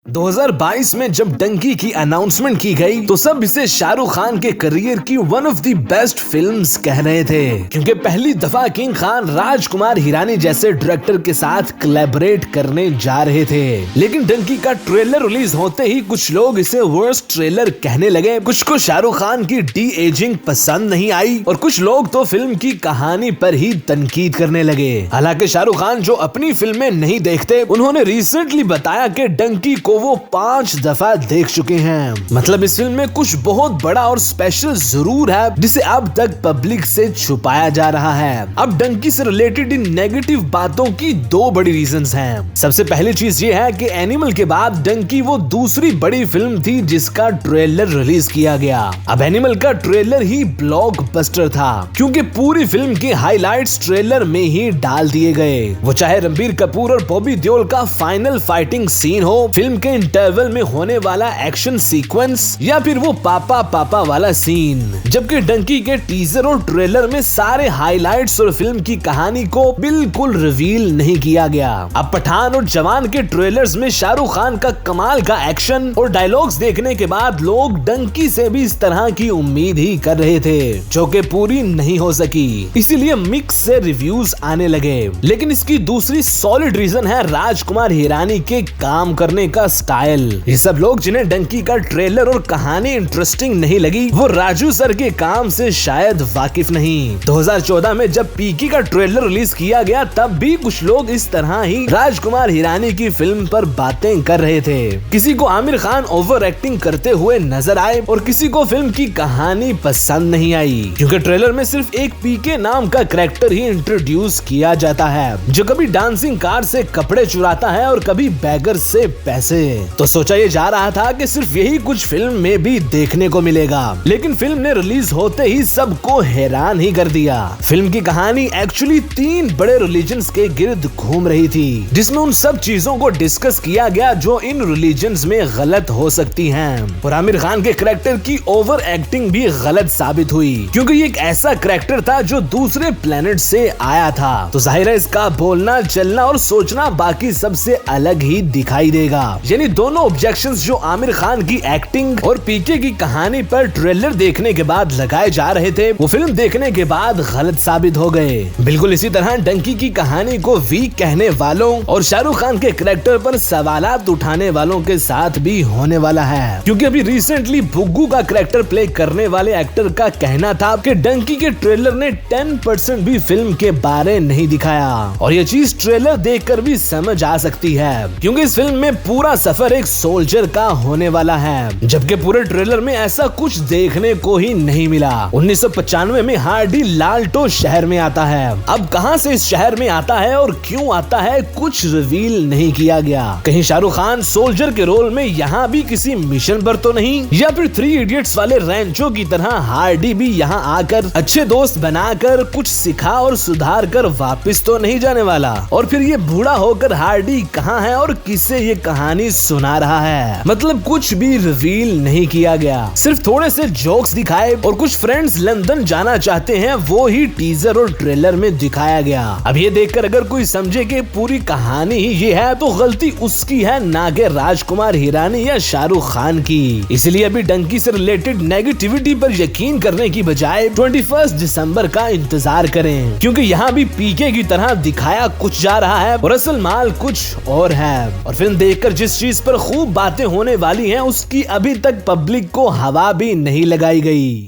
2022 में जब डंकी की अनाउंसमेंट की गई तो सब इसे शाहरुख खान के करियर की one of the best films कह रहे थे, क्योंकि पहली दफा किंग खान राजकुमार हिरानी जैसे डायरेक्टर के साथ कोलैबोरेट करने जा रहे थे। लेकिन डंकी का ट्रेलर रिलीज होते ही कुछ लोग इसे वर्स्ट ट्रेलर कहने लगे, कुछ को शाहरुख खान की डी एजिंग पसंद नहीं आई और कुछ लोग तो फिल्म की कहानी पर ही तनकीद करने लगे। हालांकि शाहरुख खान जो अपनी फिल्में नहीं देखते, उन्होंने रिसेंटली बताया कि डंकी को वो 5 दफा देख चुके हैं। मतलब इस फिल्म में कुछ बहुत बड़ा और स्पेशल जरूर है जिसे अब तक पब्लिक से छुपाया जा रहा है। अब डंकी से रिलेटेड इन नेगेटिव बातों की 2 बड़ी रीजंस हैं। सबसे पहली चीज ये है कि एनिमल के बाद डंकी वो दूसरी बड़ी फिल्म थी जिसका ट्रेलर रिलीज किया गया। अब एनिमल का ट्रेलर ही ब्लॉकबस्टर था, क्योंकि पूरी फिल्म के हाइलाइट्स ट्रेलर में ही डाल दिए गए। वो चाहे रणबीर कपूर और बॉबी देओल का फाइनल फाइटिंग सीन हो, फिल्म के इंटरवल में होने वाला एक्शन सीक्वेंस, या फिर वो पापा पापा वाला सीन। जबकि डंकी के टीजर और ट्रेलर में सारे हाइलाइट्स और फिल्म की कहानी को बिल्कुल रिवील नहीं किया गया। अब पठान और जवान के ट्रेलर्स में शाहरुख खान का कमाल का एक्शन और डायलॉग्स देखने के बाद लोग डंकी से भी इस तरह की उम्मीद ही कर रहे थे, जो कि पूरी नहीं हो सकी। इसीलिए मिक्स से रिव्यूज आने लगे। लेकिन इसकी दूसरी सॉलिड रीजन है राजकुमार हिरानी के काम करने का स्टाइल। ये सब लोग जिन्हें डंकी का ट्रेलर और कहानी इंटरेस्टिंग नहीं लगी, वो राजू सर के काम से शायद वाकिफ नहीं। 2014 में जब पीके का ट्रेलर रिलीज किया गया, तब भी कुछ लोग इस तरह ही राजकुमार हिरानी की फिल्म पर बातें कर रहे थे। किसी को आमिर खान ओवर एक्टिंग करते हुए नजर आए और किसी को फिल्म की कहानी पसंद नहीं आई, क्योंकि ट्रेलर में सिर्फ एक पीके नाम का कैरेक्टर ही इंट्रोड्यूस किया जाता है, जो कभी डांसिंग कार से कपड़े चुराता है और कभी बैगर से पैसे। तो सोचा ये जा रहा था कि सिर्फ यही कुछ फिल्म में भी देखने को मिलेगा, लेकिन फिल्म ने रिलीज होते ही सबको हैरान ही कर दिया। फिल्म की कहानी एक्चुअली 3 बड़े रिलीजन्स के गिर्द घूम रही थी, जिसमें उन सब चीजों को डिस्कस किया गया जो इन रिलीजन्स में गलत हो सकती हैं। और आमिर खान के कैरेक्टर की ओवर एक्टिंग भी गलत साबित हुई, क्योंकि ये एक ऐसा कैरेक्टर था जो दूसरे प्लेनेट से आया था। तो जाहिर है इसका बोलना, चलना और सोचना बाकी सबसे अलग ही दिखाई देगा। यानी दोनों ऑब्जेक्शंस जो आमिर खान की एक्टिंग और पीके की कहानी पर ट्रेलर देखने के बाद लगाए जा रहे थे, वो फिल्म देखने के बाद गलत साबित हो गए। बिल्कुल इसी तरह डंकी की कहानी को वीक कहने वालों और शाहरुख खान के कैरेक्टर पर सवालात उठाने वालों के साथ भी होने वाला है, क्योंकि अभी रिसेंटली बुग्गू का कैरेक्टर प्ले करने वाले एक्टर का कहना था कि डंकी के ट्रेलर ने 10% भी फिल्म के बारे नहीं दिखाया। और ये चीज ट्रेलर देखकर भी समझ आ सकती है, क्योंकि इस फिल्म में पूरा सफर एक सोल्जर का होने वाला है, जबकि पूरे ट्रेलर में ऐसा कुछ देखने को ही नहीं मिला। 1995 में हार्डी लाल्टो शहर में आता है। अब कहां से इस शहर में आता है और क्यों आता है, कुछ रिवील नहीं किया गया। कहीं शाहरुख खान सोल्जर के रोल में यहाँ भी किसी मिशन पर तो नहीं, या फिर 3 इडियट्स वाले रैंचो की तरह हार्डी भी यहाँ आकर अच्छे दोस्त बनाकर कुछ सिखा और सुधार कर वापिस तो नहीं जाने वाला। और फिर ये बूढ़ा होकर हार्डी कहाँ है और किससे ये कहानी सुना रहा है। मतलब कुछ भी रिवील नहीं किया गया, सिर्फ थोड़े से जोक्स दिखाए और कुछ फ्रेंड्स लंदन जाना चाहते हैं, वो ही टीजर और ट्रेलर में दिखाया गया। अब ये देखकर अगर कोई समझे कि पूरी कहानी ही ये है, तो गलती उसकी है, ना कि राजकुमार हिरानी या शाहरुख खान की। इसलिए अभी डंकी से रिलेटेड नेगेटिविटी पर यकीन करने की बजाय 21 दिसंबर का इंतजार करें, क्योंकि यहाँ भी पीके की तरह दिखाया कुछ जा रहा है और असल माल कुछ और है। और फिल्म देखकर जिस चीज पर खूब बातें होने वाली हैं, उसकी अभी तक पब्लिक को हवा भी नहीं लगाई गई।